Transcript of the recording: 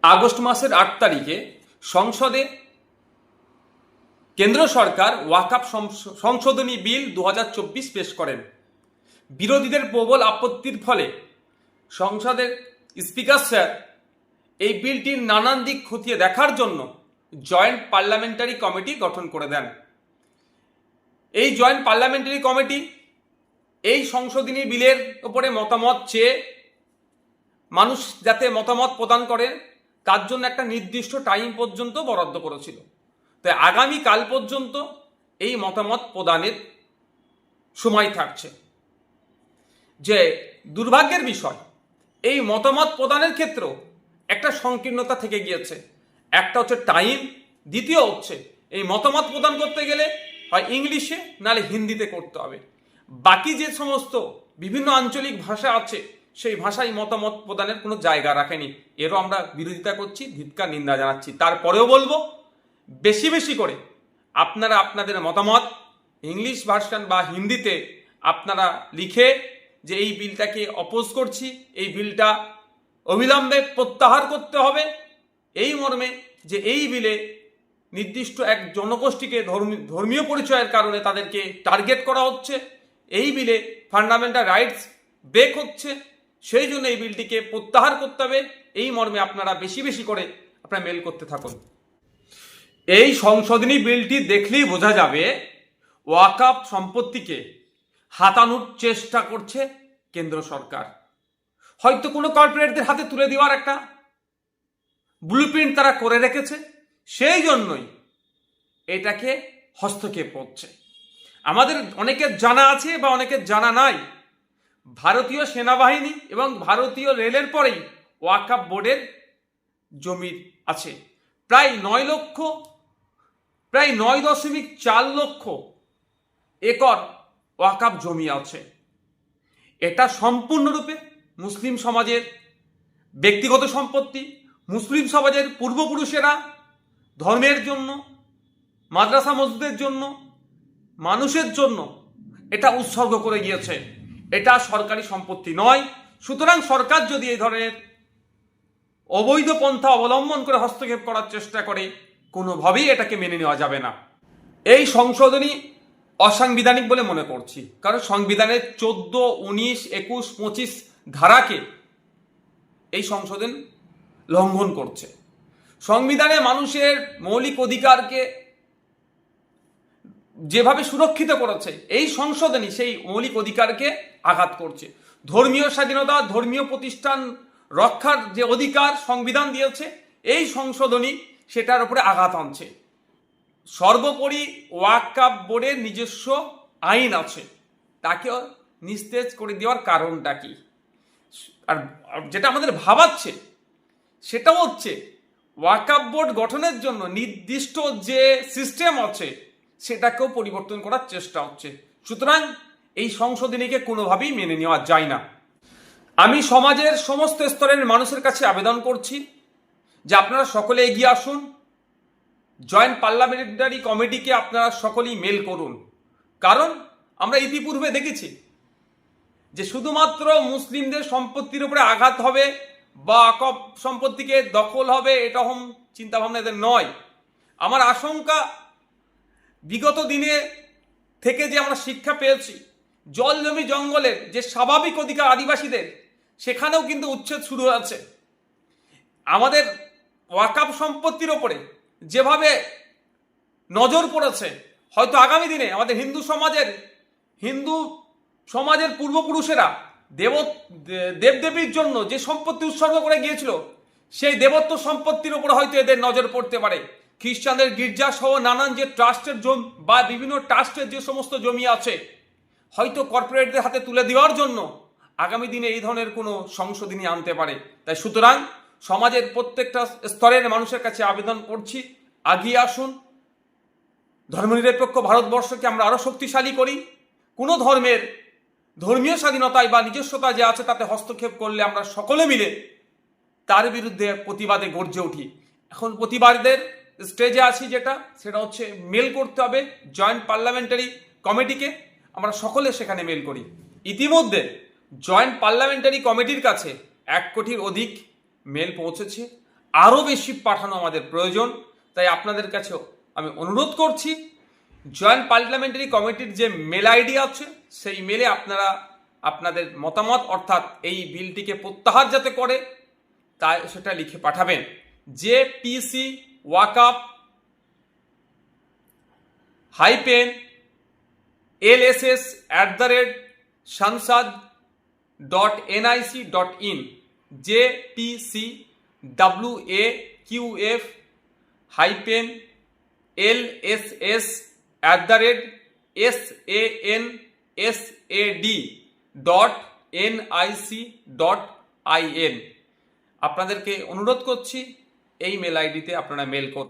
August মাসের ৮ তারিখে সংসদে কেন্দ্র সরকার ওয়াকফ সংশোধনী বিল ২০২৪ পেশ করেন। বিরোধীদের প্রবল আপত্তির ফলে সংসদের স্পিকার স্যার এই বিলটির নানান দিক খতিয়ে দেখার জন্য জয়েন্ট পার্লামেন্টারি কমিটি গঠন করে দেন। এই জয়েন্ট পার্লামেন্টারি কমিটি এই সংশোধনী বিলের উপরে মতামত চেয়ে মানুষ যাতে মতামত প্রদান করে তার জন্য একটা নির্দিষ্ট টাইম পর্যন্ত বরাদ্দ করেছিল। তাই আগামীকাল পর্যন্ত এই মতামত প্রদানের সময় থাকছে। যে দুর্ভাগ্যের বিষয়, এই মতামত প্রদানের ক্ষেত্রেও একটা সংকীর্ণতা থেকে গিয়েছে। একটা হচ্ছে টাইম, দ্বিতীয় হচ্ছে এই মতামত প্রদান করতে গেলে হয় ইংলিশে নাহলে হিন্দিতে করতে হবে। বাকি যে সমস্ত বিভিন্ন আঞ্চলিক ভাষা আছে সেই ভাষায় মতামত প্রদানের কোনো জায়গা রাখেনি। এরও আমরা বিরোধিতা করছি, ধিক্কার নিন্দা জানাচ্ছি। তারপরেও বলবো, বেশি বেশি করে আপনারা আপনাদের মতামত ইংলিশ ভার্সন বা হিন্দিতে আপনারা লিখে যে এই বিলটাকে অপোজ করছি, এই বিলটা অবিলম্বে প্রত্যাহার করতে হবে, এই মর্মে যে এই বিলে নির্দিষ্ট এক জনগোষ্ঠীকে ধর্মীয় পরিচয়ের কারণে তাদেরকে টার্গেট করা হচ্ছে, এই বিলে ফান্ডামেন্টাল রাইটস ব্রেক হচ্ছে, সেই জন্য এই বিলটিকে প্রত্যাহার করতে হবে। এই মর্মে আপনারা বেশি বেশি করে আপনারা মেল করতে থাকুন। এই সংশোধনী বিলটি দেখলেই বোঝা যাবে ওয়াকফ সম্পত্তিকে হাতানোর চেষ্টা করছে কেন্দ্র সরকার। হয়তো কোনো কর্পোরেটদের হাতে তুলে দেওয়ার একটা ব্লুপ্রিন্ট তারা করে রেখেছে, সেই জন্যই এটাকে হস্তক্ষেপ করছে। আমাদের অনেকের জানা আছে বা অনেকের জানা নাই, ভারতীয় সেনাবাহিনী এবং ভারতীয় রেলের পরেই ওয়াকফ বোর্ডের জমি আছে প্রায় 9.4 লক্ষ একর ওয়াকফ জমি আছে। এটা সম্পূর্ণরূপে মুসলিম সমাজের ব্যক্তিগত সম্পত্তি। মুসলিম সমাজের পূর্বপুরুষেরা ধর্মের জন্য, মাদ্রাসা মসজিদের জন্য, মানুষের জন্য এটা উৎসর্গ করে গিয়েছে। এটা সরকারি সম্পত্তি নয়। সুতরাং সরকার যদি এই ধরনের অবৈধ পন্থা অবলম্বন করে হস্তক্ষেপ করার চেষ্টা করে, কোনোভাবেই এটাকে মেনে নেওয়া যাবে না। এই সংশোধনী অসাংবিধানিক বলে মনে করছি, কারণ সংবিধানের 14, 19, 21, 25 ধারাকে এই সংশোধন লঙ্ঘন করছে। সংবিধানে মানুষের মৌলিক অধিকারকে যেভাবে সুরক্ষিত করেছে, এই সংশোধনী সেই মৌলিক অধিকারকে আঘাত করছে। ধর্মীয় স্বাধীনতা, ধর্মীয় প্রতিষ্ঠান রক্ষার যে অধিকার সংবিধান দিয়েছে, এই সংশোধনী সেটার উপরে আঘাত আনছে। সর্বোপরি ওয়াকফ বোর্ডের নিজস্ব আইন আছে, তাকে নিস্তেজ করে দেওয়ার কারণটা কি? আর যেটা আমাদের ভাবাচ্ছে সেটা হচ্ছে ওয়াকফ বোর্ড গঠনের জন্য নির্দিষ্ট যে সিস্টেম আছে সেটাকেও পরিবর্তন করার চেষ্টা হচ্ছে। সুতরাং এই সংশোধনীকে কোনোভাবেই মেনে নেওয়া যায় না। আমি সমাজের সমস্ত স্তরের মানুষের কাছে আবেদন করছি যে আপনারা সকলে এগিয়ে আসুন, জয়েন্ট পার্লামেন্টারি কমিটিকে আপনারা সকলেই মেল করুন। কারণ আমরা ইতিপূর্বে দেখেছি যে শুধুমাত্র মুসলিমদের সম্পত্তির উপরে আঘাত হবে বা ওয়াকফ সম্পত্তিকে দখল হবে, এরকম চিন্তাভাবনা এদের নয়। আমার আশঙ্কা, বিগত দিনে থেকে যে আমরা শিক্ষা পেয়েছি, জল জমি জঙ্গলের যে স্বাভাবিক অধিকার আদিবাসীদের, সেখানেও কিন্তু উচ্ছেদ শুরু হয়েছে। আমাদের ওয়াকফ সম্পত্তির ওপরে যেভাবে নজর পড়েছে, হয়তো আগামী দিনে আমাদের হিন্দু সমাজের পূর্বপুরুষেরা দেবদেবীর জন্য যে সম্পত্তি উৎসর্গ করে গিয়েছিল, সেই দেবত্ব সম্পত্তির উপরে হয়তো এদের নজর পড়তে পারে। খ্রিস্টানদের গির্জা সহ নানান যে ট্রাস্টের জমি বা বিভিন্ন ট্রাস্টের যে সমস্ত জমি আছে, হয়তো কর্পোরেটদের হাতে তুলে দেওয়ার জন্য আগামী দিনে এই ধরনের কোনো সংশোধনী আনতে পারে। তাই সুতরাং সমাজের প্রত্যেকটা স্তরের মানুষের কাছে আবেদন করছি, এগিয়ে আসুন। ধর্মনিরপেক্ষ ভারতবর্ষকে আমরা আরো শক্তিশালী করি। কোনো ধর্মের ধর্মীয় স্বাধীনতায় বা নিজস্বতা যে আছে তাতে হস্তক্ষেপ করলে আমরা সকলে মিলে তার বিরুদ্ধে প্রতিবাদে গর্জে উঠি। এখন প্রতিবাদের স্টেজে আছি, সেটা হচ্ছে মেল করতে হবে জয়েন্ট পার্লামেন্টারি কমিটিকে। আমরা সকলে সেখানে মেল করি। ইতিমধ্যে জয়েন্ট পার্লামেন্টারি কমিটির কাছে 1 কোটির অধিক মেল পৌঁছেছে। আরও বেশি পাঠানো আমাদের প্রয়োজন। তাই আপনাদের কাছেও আমি অনুরোধ করছি, জয়েন্ট পার্লামেন্টারি কমিটির যে মেল আইডি আছে সেই মেলে আপনারা আপনাদের মতামত অর্থাৎ এই বিলটিকে প্রত্যাহার যাতে করে তাই সেটা লিখে পাঠাবেন। JPC ওয়াকআপ -lss@sansad.nic.in JPC WAQF LSS@sansad.nic.in আপনাদেরকে অনুরোধ করছি এই মেল আইডিতে আপনারা মেল করুন।